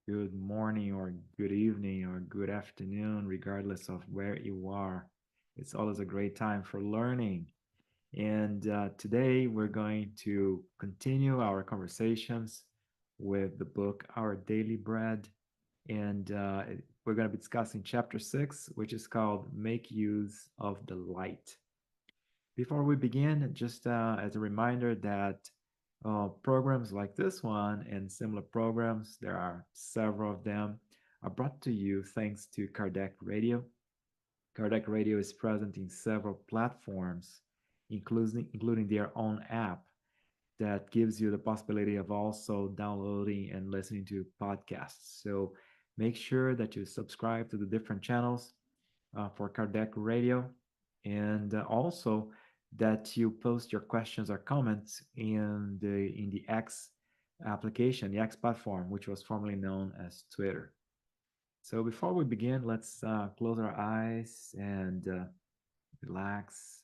good morning or good evening or good afternoon, regardless of where you are. It's always a great time for learning. And today we're going to continue our conversations with the book Our Daily Bread. And we're going to be discussing chapter 6, which is called Make Use of the Light. Before we begin, just as a reminder that programs like this one and similar programs, there are several of them, are brought to you thanks to Kardec Radio. Kardec Radio is present in several platforms, including their own app that gives you the possibility of also downloading and listening to podcasts. So make sure that you subscribe to the different channels for Kardec Radio, and also that you post your questions or comments in the X application, the X platform, which was formerly known as Twitter. So before we begin, let's close our eyes and relax.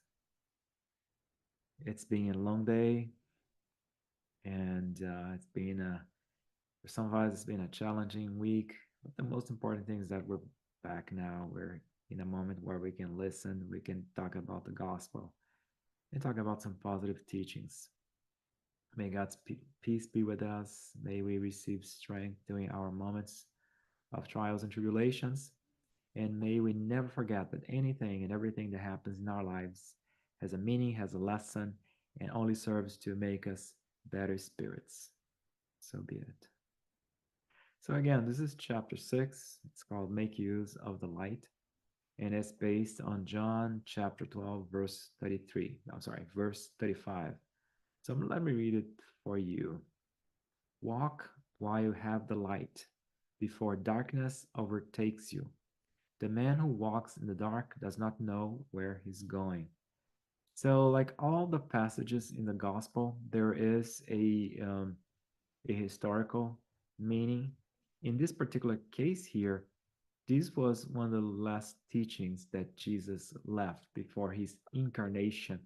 It's been a long day, and it's been for some of us, it's been a challenging week. But the most important thing is that we're back now. We're in a moment where we can listen, we can talk about the gospel, and talk about some positive teachings. May God's peace be with us. May we receive strength during our moments of trials and tribulations. And may we never forget that anything and everything that happens in our lives has a meaning, has a lesson, and only serves to make us better spirits. So be it. So, again, this is chapter 6. It's called Make Use of the Light. And it's based on John chapter 12, verse 33. I'm sorry, verse 35. So let me read it for you. Walk while you have the light, before darkness overtakes you. The man who walks in the dark does not know where he's going. So, like all the passages in the gospel, there is a historical meaning. In this particular case here, this was one of the last teachings that Jesus left before his incarnation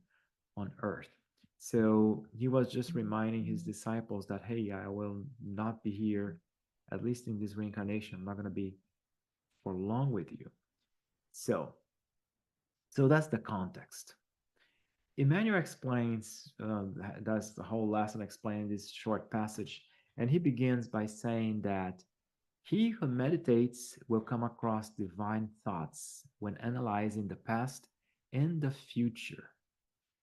on earth. So he was just reminding his disciples that, hey, I will not be here, at least in this reincarnation. I'm not going to be for long with you. So, so that's the context. Emmanuel explains, that's the whole lesson explained this short passage. And he begins by saying that he who meditates will come across divine thoughts when analyzing the past and the future.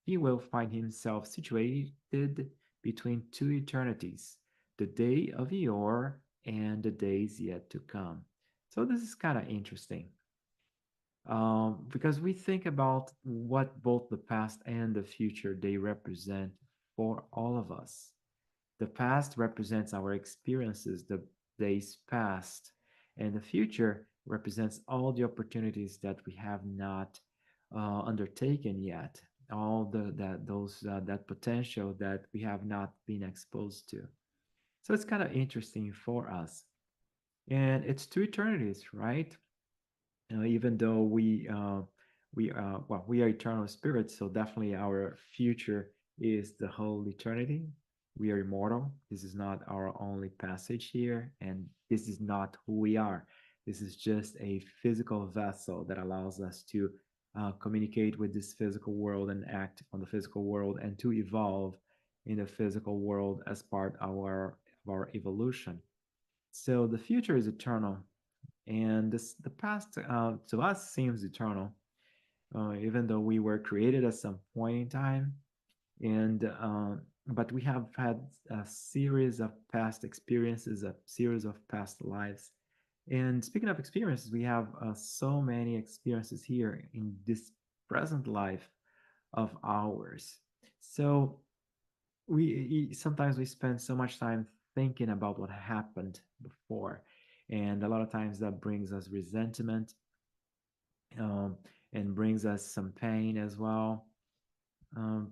He will find himself situated between two eternities, the day of yore and the days yet to come. So this is kind of interesting, because we think about what both the past and the future they represent for all of us. The past represents our experiences, the days past, and the future represents all the opportunities that we have not undertaken yet, all that potential that we have not been exposed to. So it's kind of interesting for us, and it's two eternities, right? Even though we are eternal spirits, so definitely our future is the whole eternity. We are immortal. This is not our only passage here, and this is not who we are. This is just a physical vessel that allows us to communicate with this physical world and act on the physical world and to evolve in the physical world as part of our evolution. So the future is eternal, and the past to us seems eternal, even though we were created at some point in time, and but we have had a series of past experiences, a series of past lives. And speaking of experiences, we have so many experiences here in this present life of ours. So sometimes we spend so much time thinking about what happened before, and a lot of times that brings us resentment, um, and brings us some pain as well.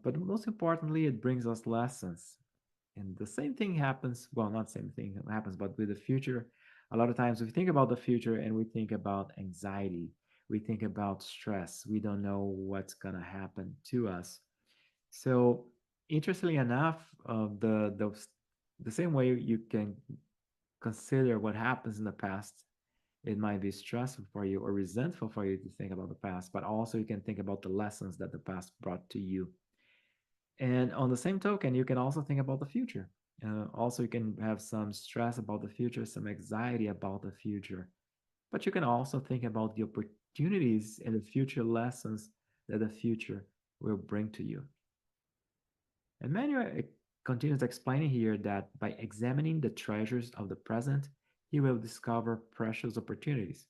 But most importantly, it brings us lessons. And the same thing happens, well, not same thing happens, but with the future, a lot of times we think about the future and we think about anxiety, we think about stress, we don't know what's going to happen to us. So interestingly enough, the same way you can consider what happens in the past. It might be stressful for you or resentful for you to think about the past, but also you can think about the lessons that the past brought to you. And on the same token, you can also think about the future. Also, you can have some stress about the future, some anxiety about the future, but you can also think about the opportunities and the future lessons that the future will bring to you. Emmanuel continues explaining here that by examining the treasures of the present, he will discover precious opportunities.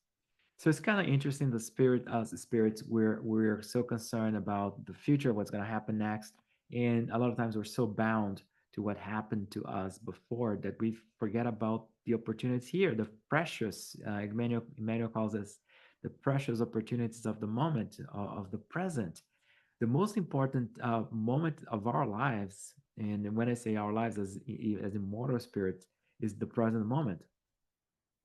So it's kind of interesting. The spirit, us spirits, we're so concerned about the future, what's going to happen next, and a lot of times we're so bound to what happened to us before that we forget about the opportunities here, the precious. Emmanuel calls us the precious opportunities of the moment, of the present, the most important moment of our lives. And when I say our lives as immortal spirits, is the present moment.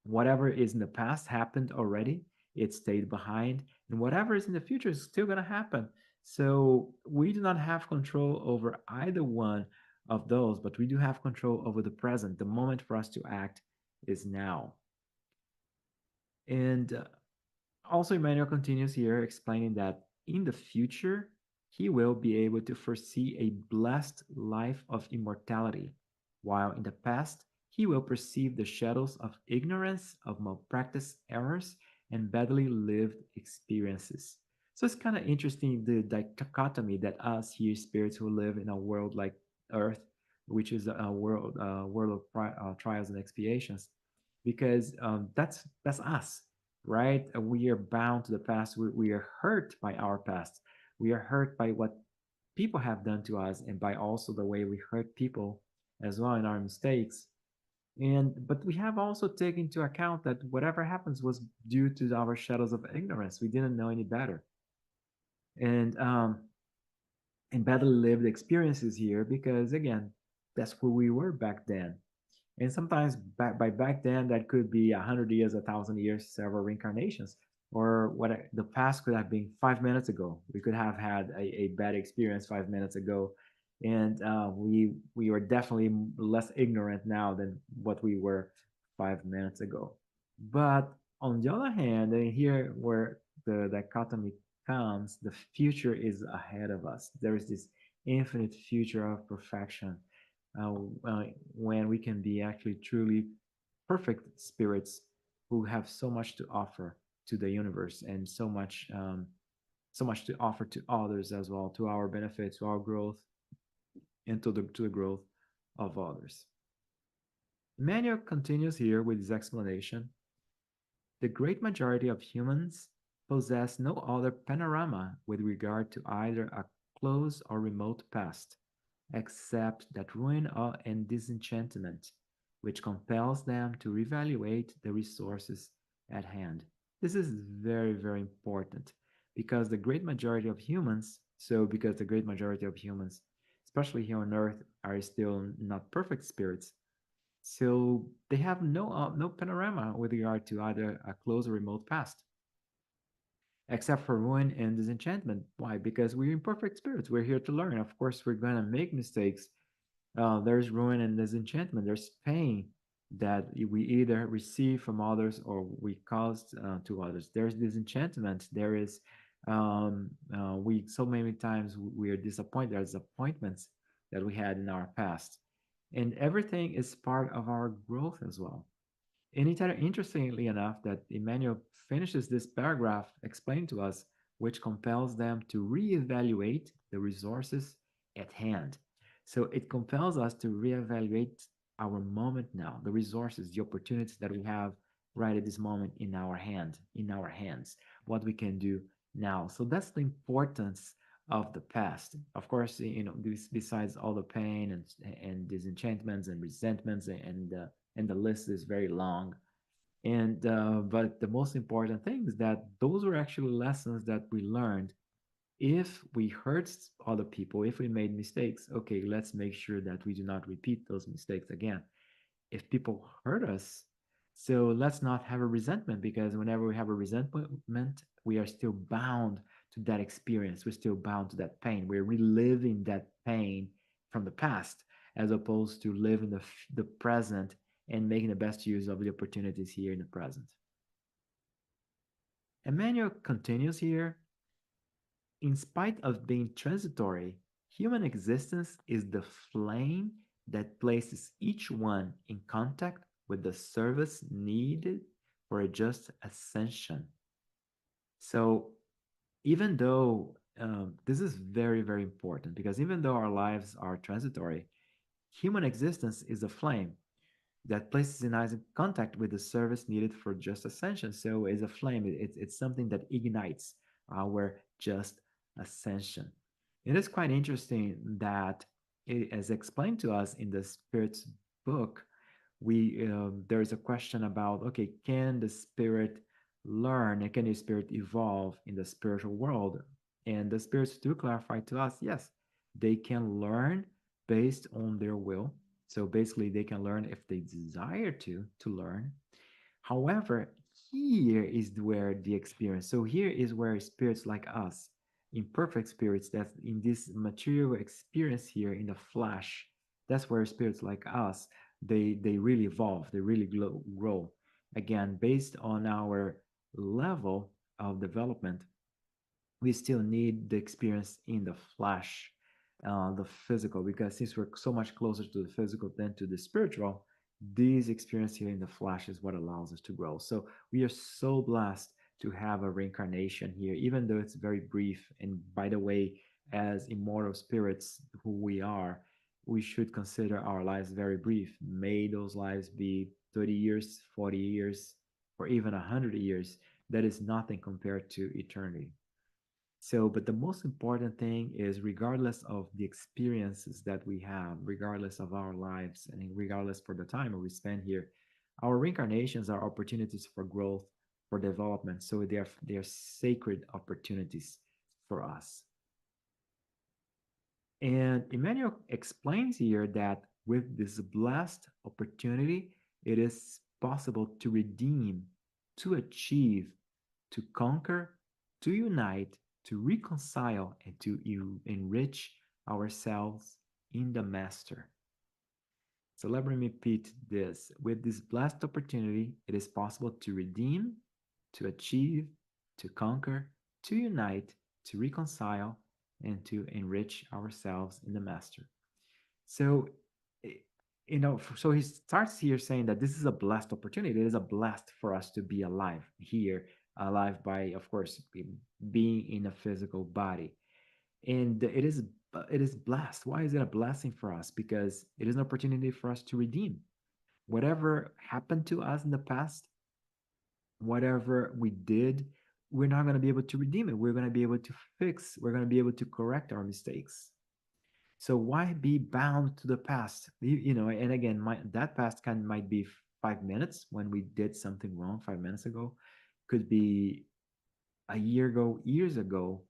Whatever is in the past happened already, it stayed behind, and whatever is in the future is still going to happen. So we do not have control over either one of those, but we do have control over the present. The moment for us to act is now. And also, Emmanuel continues here explaining that in the future, he will be able to foresee a blessed life of immortality, while in the past, he will perceive the shadows of ignorance, of malpractice errors, and badly lived experiences. So it's kind of interesting the dichotomy that us here spirits who live in a world like Earth, which is a world of trials and expiations, because that's us, right? We are bound to the past. We are hurt by our past. We are hurt by what people have done to us and by also the way we hurt people as well in our mistakes. And but we have also taken into account that whatever happens was due to our shadows of ignorance. We didn't know any better. And and badly lived experiences here because again, that's who we were back then. And sometimes back then, that could be 100 years, 1,000 years, several reincarnations, or what the past could have been 5 minutes ago. We could have had a bad experience 5 minutes ago, and we are definitely less ignorant now than what we were 5 minutes ago. But on the other hand, and here where the dichotomy comes, the future is ahead of us. There is this infinite future of perfection, uh, uh, when we can be actually truly perfect spirits who have so much to offer to the universe and so much to offer to others as well, to our benefit, to our growth, and to the growth of others. Emmanuel continues here with his explanation. The great majority of humans possess no other panorama with regard to either a close or remote past, except that ruin and disenchantment, which compels them to reevaluate the resources at hand. This is very, very important because the great majority of humans, because the great majority of humans, especially here on Earth, are still not perfect spirits, so they have no panorama with regard to either a close or remote past, except for ruin and disenchantment. Why? Because we're imperfect spirits. We're here to learn. Of course, we're gonna make mistakes. There's ruin and disenchantment. There's pain that we either receive from others or we caused to others. There's disenchantment. There is we so many times we are disappointed. There's appointments that we had in our past, and everything is part of our growth as well. And it's interestingly enough that Emmanuel finishes this paragraph explaining to us, which compels them to reevaluate the resources at hand. So it compels us to reevaluate our moment now, the resources, the opportunities that we have right at this moment in our hands, what we can do now. So that's the importance of the past. Of course, besides all the pain and disenchantments and resentments and the list is very long. And but the most important thing is that those were actually lessons that we learned. If we hurt other people, if we made mistakes, okay, let's make sure that we do not repeat those mistakes again. If people hurt us, so let's not have a resentment, because whenever we have a resentment, we are still bound to that experience. We're still bound to that pain. We're reliving that pain from the past, as opposed to living the present and making the best use of the opportunities here in the present. Emmanuel continues here. In spite of being transitory, human existence is the flame that places each one in contact with the service needed for a just ascension. So, even though this is very, very important, because even though our lives are transitory, human existence is a flame that places us in contact with the service needed for just ascension. So it's a flame. It's something that ignites our just ascension. It is quite interesting that, as explained to us in the Spirit's book, we there is a question about, okay, can the spirit learn and can the spirit evolve in the spiritual world? And the spirits do clarify to us, yes, they can learn based on their will. So basically, they can learn if they desire to learn. However, here is where the experience. So here is where spirits like us, imperfect spirits, that's in this material experience here in the flesh, that's where spirits like us, they really evolve, they really grow. Again, based on our level of development, we still need the experience in the flesh, the physical, because since we're so much closer to the physical than to the spiritual, this experience here in the flesh is what allows us to grow. So we are so blessed to have a reincarnation here, even though it's very brief. And by the way, as immortal spirits who we are, we should consider our lives very brief. May those lives be 30 years, 40 years, or even 100 years. That is nothing compared to eternity. So, but the most important thing is, regardless of the experiences that we have, regardless of our lives, and regardless for the time we spend here, our reincarnations are opportunities for growth, for development. So they're sacred opportunities for us. And Emmanuel explains here that with this blessed opportunity, it is possible to redeem, to achieve, to conquer, to unite, to reconcile, and to enrich ourselves in the Master. So let me repeat this. With this blessed opportunity, it is possible to redeem, to achieve, to conquer, to unite, to reconcile, and to enrich ourselves in the Master. So, so he starts here saying that this is a blessed opportunity. It is a blessed for us to be alive here, alive by, of course, being in a physical body. And it is blessed. Why is it a blessing for us? Because it is an opportunity for us to redeem whatever happened to us in the past, whatever we did. We're not going to be able to redeem it. We're going to be able to fix. We're going to be able to correct our mistakes. So why be bound to the past? And again, that past might be 5 minutes when we did something wrong 5 minutes ago, could be a year ago, years ago,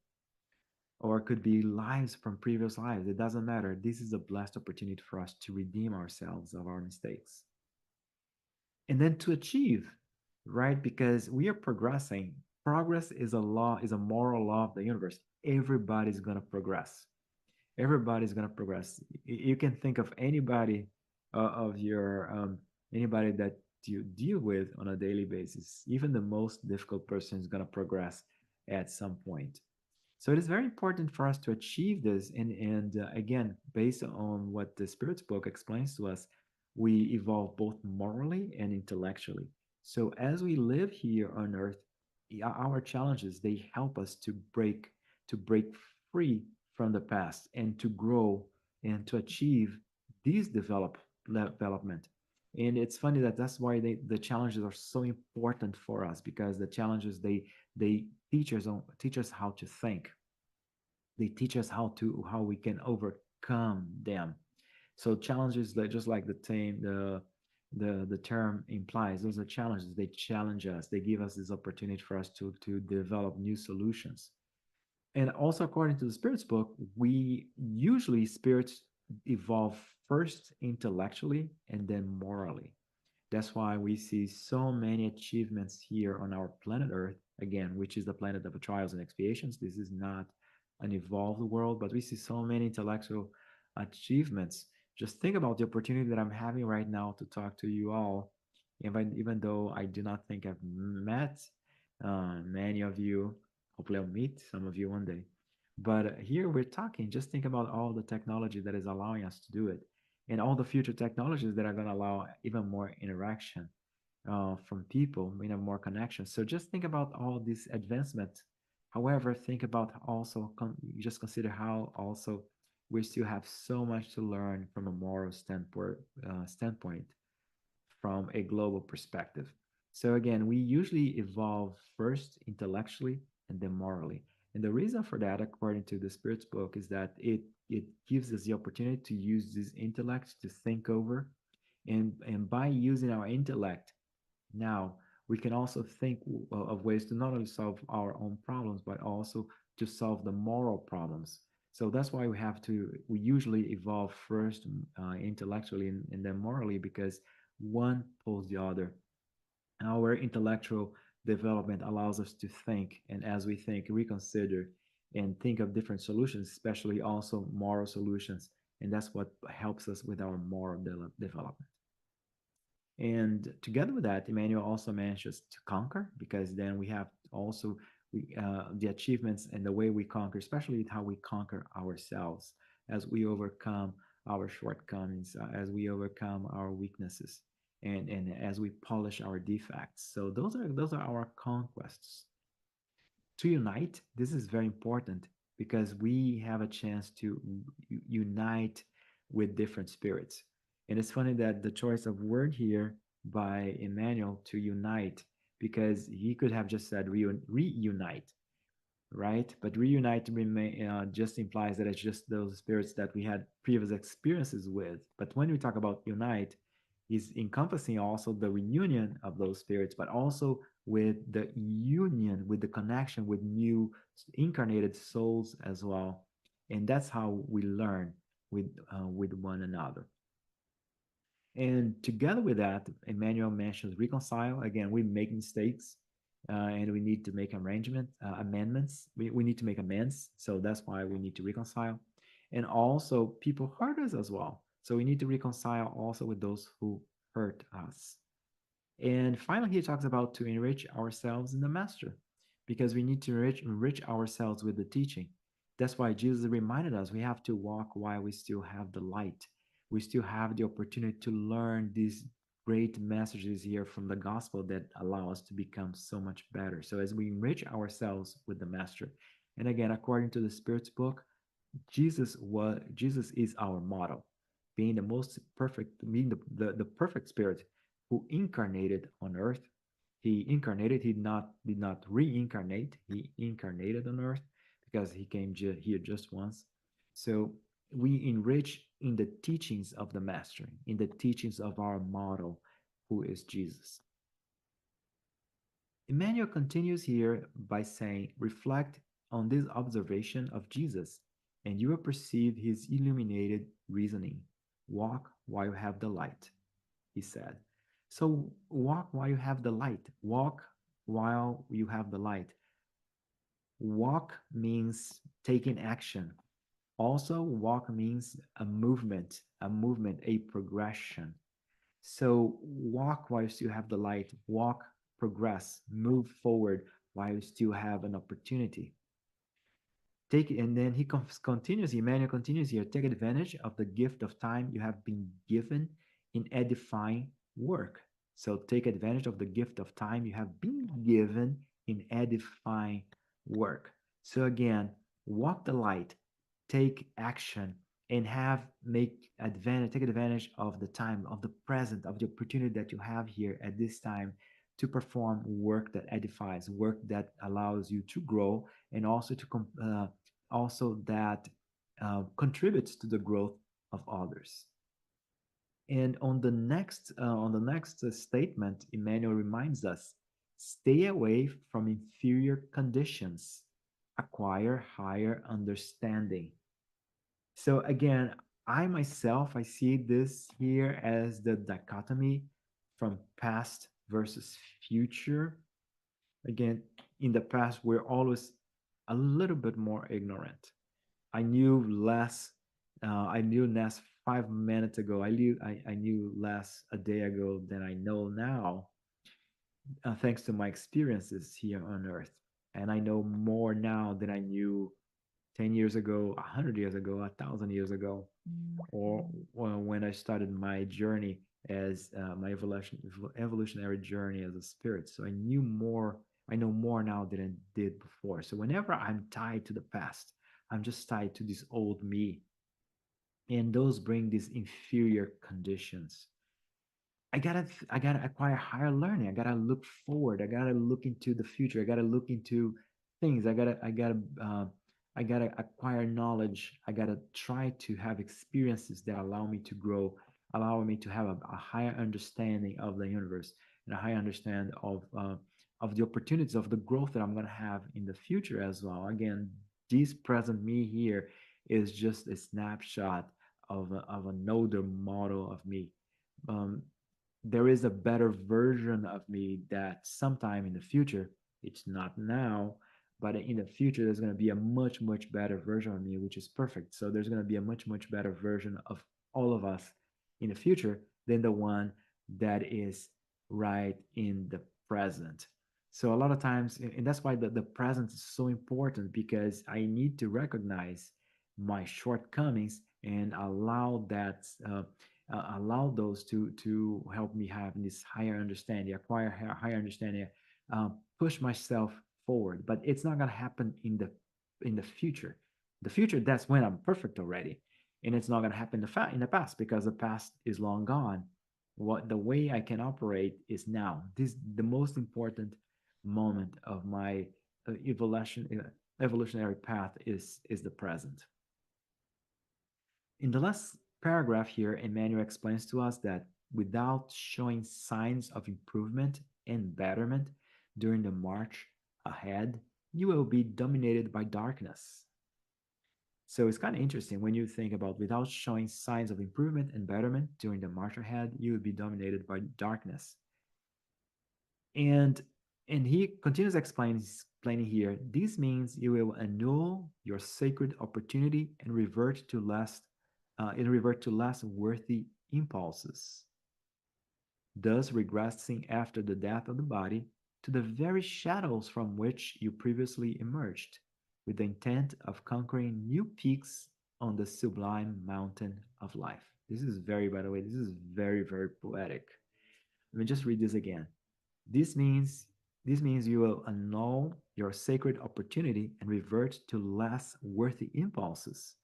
or it could be lives from previous lives. It doesn't matter. This is a blessed opportunity for us to redeem ourselves of our mistakes. And then to achieve, right? Because we are progressing. Progress is a law, is a moral law of the universe. Everybody's going to progress. Everybody's going to progress. You can think of anybody of your anybody that you deal with on a daily basis. Even the most difficult person is going to progress at some point. So it is very important for us to achieve this. And again, based on what the Spirit's book explains to us, we evolve both morally and intellectually. So as we live here on Earth, our challenges, they help us to break free from the past and to grow and to achieve these development. And it's funny that that's why the challenges are so important for us, because the challenges, they teach us how to think. They teach us how we can overcome them. So challenges, like just like the term implies, those are challenges. They challenge us. They give us this opportunity for us to develop new solutions. And also, according to the spirits book, we usually spirits evolve first intellectually and then morally. That's why we see so many achievements here on our planet Earth, again, which is the planet of trials and expiations. This is not an evolved world, but we see so many intellectual achievements Just think about the opportunity that I'm having right now to talk to you all. Even though I do not think I've met many of you, hopefully I'll meet some of you one day. But here we're talking, just think about all the technology that is allowing us to do it and all the future technologies that are going to allow even more interaction from people, more connections. So just think about all this advancement. However, think about also, just consider how also we still have so much to learn from a moral standpoint from a global perspective. So again, we usually evolve first intellectually and then morally. And the reason for that, according to the Spirit's book, is that it gives us the opportunity to use this intellect to think over. And by using our intellect, now, we can also think of ways to not only solve our own problems, but also to solve the moral problems. So that's why we usually evolve first intellectually and then morally because one pulls the other. Our intellectual development allows us to think, and as we think, reconsider and think of different solutions, especially also moral solutions. And that's what helps us with our moral development. And together with that, Emmanuel also manages to conquer because then we have also the achievements and the way we conquer, especially how we conquer ourselves as we overcome our shortcomings, as we overcome our weaknesses, and as we polish our defects. So those are our conquests. To unite, this is very important because we have a chance to unite with different spirits. And it's funny that the choice of word here by Emmanuel to unite, because he could have just said reunite, right? But reunite just implies that it's just those spirits that we had previous experiences with. But when we talk about unite, is encompassing also the reunion of those spirits, but also with the union, with the connection with new incarnated souls as well. And that's how we learn with one another. And together with that, Emmanuel mentions reconcile. Again, we make mistakes and we need to make amendments. We need to make amends. So that's why we need to reconcile. And also, people hurt us as well. So we need to reconcile also with those who hurt us. And finally, he talks about to enrich ourselves in the master because we need to enrich ourselves with the teaching. That's why Jesus reminded us we have to walk while we still have the light. We still have the opportunity to learn these great messages here from the gospel that allow us to become so much better. So as we enrich ourselves with the master, and again, according to the Spirit's book, Jesus is our model, being the most perfect, being the perfect spirit who incarnated on earth. He incarnated, he did not reincarnate, he incarnated on earth because he came here just once. So we enrich in the teachings of the master, in the teachings of our model, who is Jesus. Emmanuel continues here by saying, reflect on this observation of Jesus, and you will perceive his illuminated reasoning. Walk while you have the light, he said. So walk while you have the light. Walk while you have the light. Walk means taking action. Also, walk means a progression. So walk while you still have the light. Walk, progress, move forward while you still have an opportunity. Take it, and then he continues. Emmanuel continues here. Take advantage of the gift of time you have been given in edifying work. So take advantage of the gift of time you have been given in edifying work. So again, walk the light, take action, and take advantage of the time, of the present, of the opportunity that you have here at this time to perform work that edifies, work that allows you to grow, and also that contributes to the growth of others. And on the next statement, Emmanuel reminds us: stay away from inferior conditions, acquire higher understanding. So again, I see this here as the dichotomy from past versus future. Again, in the past, we're always a little bit more ignorant. I knew less. I knew less 5 minutes ago, I knew less a day ago than I know now, thanks to my experiences here on Earth. And I know more now than I knew 10 years ago, 100 years ago, 1,000 years ago, or when I started my journey as my evolutionary journey as a spirit. So I know more now than I did before. So whenever I'm tied to the past, I'm just tied to this old me. And those bring these inferior conditions. I gotta acquire higher learning. I gotta look forward. I gotta look into the future. I gotta look into things. I gotta acquire knowledge. I gotta try to have experiences that allow me to grow, allow me to have a higher understanding of the universe and a higher understanding of the opportunities of the growth that I'm gonna have in the future as well. Again, this present me here is just a snapshot of an older model of me. Um, there is a better version of me that sometime in the future, it's not now, but in the future, there's going to be a much, much better version of me, which is perfect. So there's going to be a much, much better version of all of us in the future than the one that is right in the present. So a lot of times, and that's why the present is so important, because I need to recognize my shortcomings and allow those to help me have this higher understanding, acquire higher understanding, push myself forward. But it's not gonna happen in the future. The future, that's when I'm perfect already, and it's not gonna happen in the past, because the past is long gone. What the way I can operate is now. This the most important moment of my evolutionary path is the present. In the last paragraph here, Emmanuel explains to us that without showing signs of improvement and betterment during the march ahead, you will be dominated by darkness. So it's kind of interesting when you think about without showing signs of improvement and betterment during the march ahead, you will be dominated by darkness. And and he continues explaining here, this means you will annul your sacred opportunity and revert to less worthy impulses, thus regressing after the death of the body to the very shadows from which you previously emerged, with the intent of conquering new peaks on the sublime mountain of life. This is very, by the way, this is very, very poetic. Let me just read this again. This means this means you will annul your sacred opportunity and revert to less worthy impulses,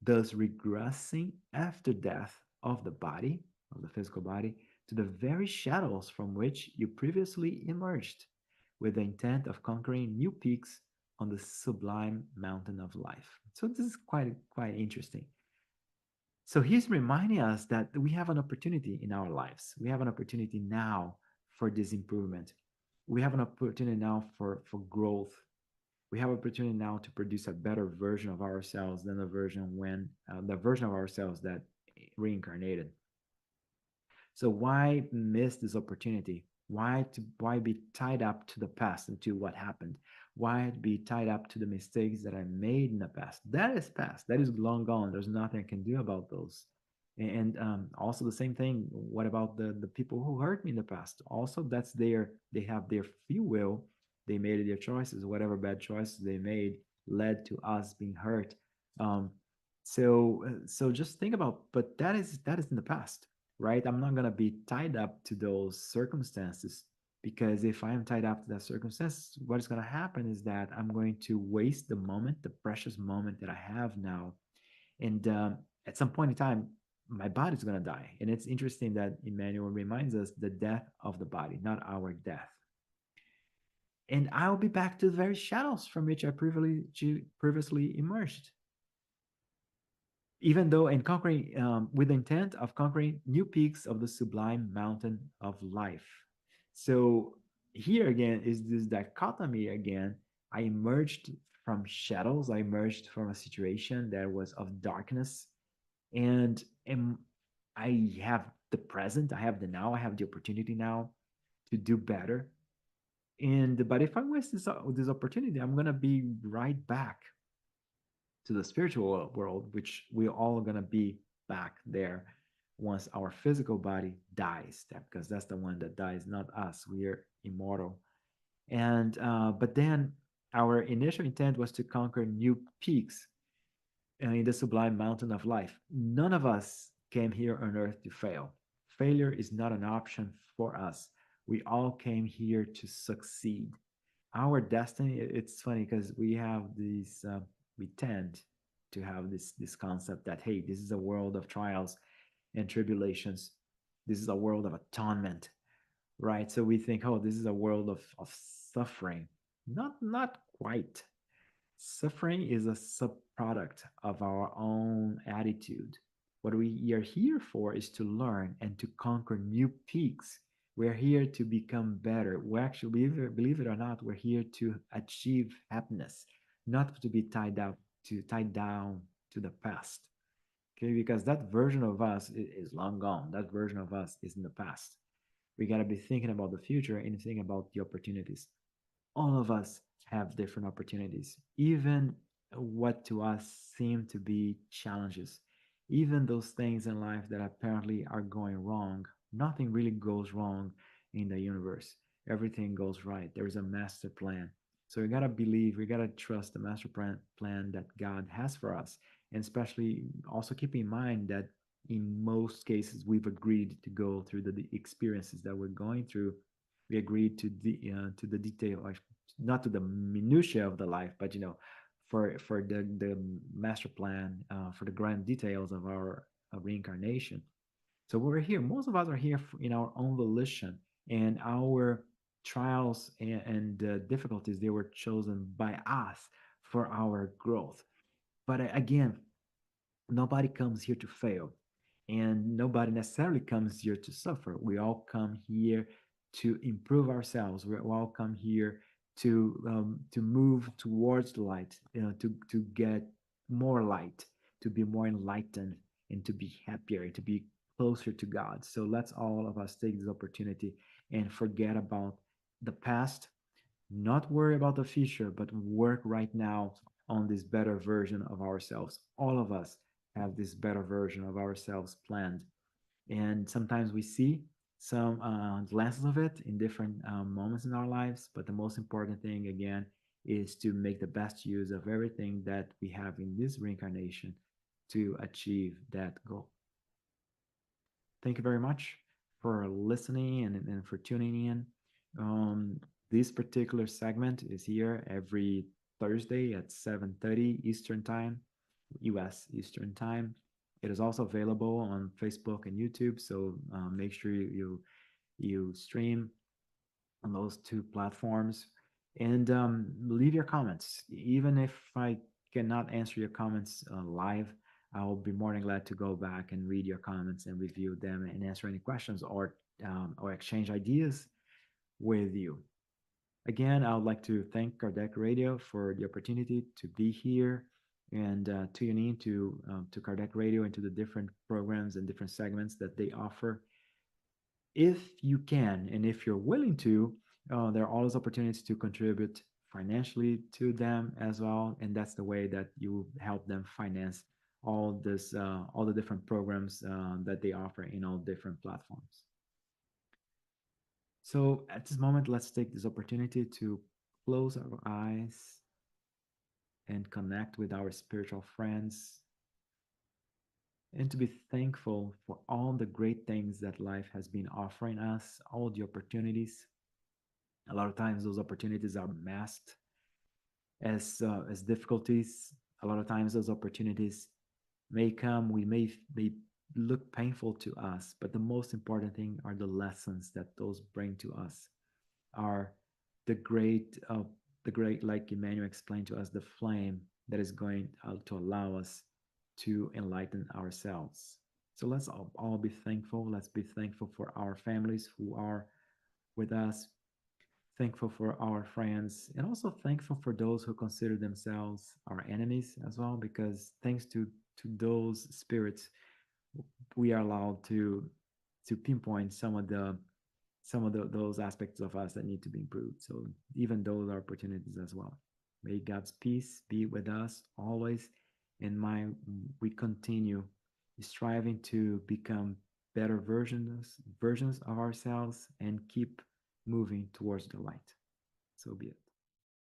thus regressing after death of the body, of the physical body, to the very shadows from which you previously emerged, with the intent of conquering new peaks on the sublime mountain of life. So this is quite interesting. So he's reminding us that we have an opportunity in our lives. We have an opportunity now for this improvement. We have an opportunity now for growth. We have opportunity now to produce a better version of ourselves than the version of ourselves that reincarnated. So why miss this opportunity? Why be tied up to the past and to what happened? Why be tied up to the mistakes that I made in the past? That is past. That is long gone. There's nothing I can do about those. And also the same thing. What about the people who hurt me in the past? Also, they have their free will. They made their choices. Whatever bad choices they made led to us being hurt. Um, so just think about. But that is in the past, right? I'm not going to be tied up to those circumstances, because if I am tied up to that circumstance, what is going to happen is that I'm going to waste the moment, the precious moment that I have now. And at some point in time, my body's going to die. And it's interesting that Emmanuel reminds us the death of the body, not our death. And I'll be back to the very shadows from which I previously emerged, even though in conquering with the intent of conquering new peaks of the sublime mountain of life. So here again is this dichotomy again. I emerged from shadows. I emerged from a situation that was of darkness, and I have the present. I have the now. I have the opportunity now to do better. And but if I waste this opportunity, I'm gonna be right back to the spiritual world, which we're all going to be back there once our physical body dies, because that's the one that dies, not us. We are immortal. And but then our initial intent was to conquer new peaks in the sublime mountain of life. None of us came here on earth to fail. Failure is not an option for us. We all came here to succeed. Our destiny, it's funny because we have these, we tend to have this concept that, hey, this is a world of trials and tribulations. This is a world of atonement, right? So we think, oh, this is a world of suffering. Not quite. Suffering is a subproduct of our own attitude. What we are here for is to learn and to conquer new peaks. We're here to become better. We actually, believe it or not, we're here to achieve happiness, not to be tied down to the past. Okay, because that version of us is long gone. That version of us is in the past. We got to be thinking about the future and thinking about the opportunities. All of us have different opportunities, even what to us seem to be challenges. Even those things in life that apparently are going wrong, nothing really goes wrong in the universe. Everything goes right. There is a master plan. So we gotta believe, we gotta trust the master plan that God has for us. And especially also keep in mind that in most cases we've agreed to go through the experiences that we're going through. We agreed to the detail, like not to the minutia of the life, but for the master plan, for the grand details of our reincarnation. So we're here. Most of us are here in our own volition, and our trials and difficulties, they were chosen by us for our growth. But again, nobody comes here to fail, and nobody necessarily comes here to suffer. We all come here to improve ourselves. We all come here to move towards the light, to get more light, to be more enlightened, and to be happier, and to be closer to God. So let's all of us take this opportunity and forget about the past, not worry about the future, but work right now on this better version of ourselves. All of us have this better version of ourselves planned. And sometimes we see some glances of it in different moments in our lives. But the most important thing, again, is to make the best use of everything that we have in this reincarnation to achieve that goal. Thank you very much for listening and for tuning in. This particular segment is here every Thursday at 7:30 Eastern Time, US Eastern Time. It is also available on Facebook and YouTube, so make sure you stream on those two platforms, and leave your comments. Even if I cannot answer your comments live, I will be more than glad to go back and read your comments and review them and answer any questions, or exchange ideas with you. Again, I would like to thank Kardec Radio for the opportunity to be here and tune in to Kardec Radio and to the different programs and different segments that they offer. If you can, and if you're willing to, there are always opportunities to contribute financially to them as well, and that's the way that you help them finance all the different programs that they offer in all different platforms. So at this moment, let's take this opportunity to close our eyes and connect with our spiritual friends, and to be thankful for all the great things that life has been offering us, all the opportunities. A lot of times those opportunities are masked as difficulties. A lot of times those opportunities may come, we may look painful to us, but the most important thing are the lessons that those bring to us, are the great like Emmanuel explained to us, the flame that is going to allow us to enlighten ourselves. So let's all be thankful. Let's be thankful for our families who are with us, thankful for our friends, and also thankful for those who consider themselves our enemies as well, because thanks to those spirits, we are allowed to pinpoint those aspects of us that need to be improved. So even those are opportunities as well. May God's peace be with us always, and we continue striving to become better versions of ourselves and keep moving towards the light. So be it.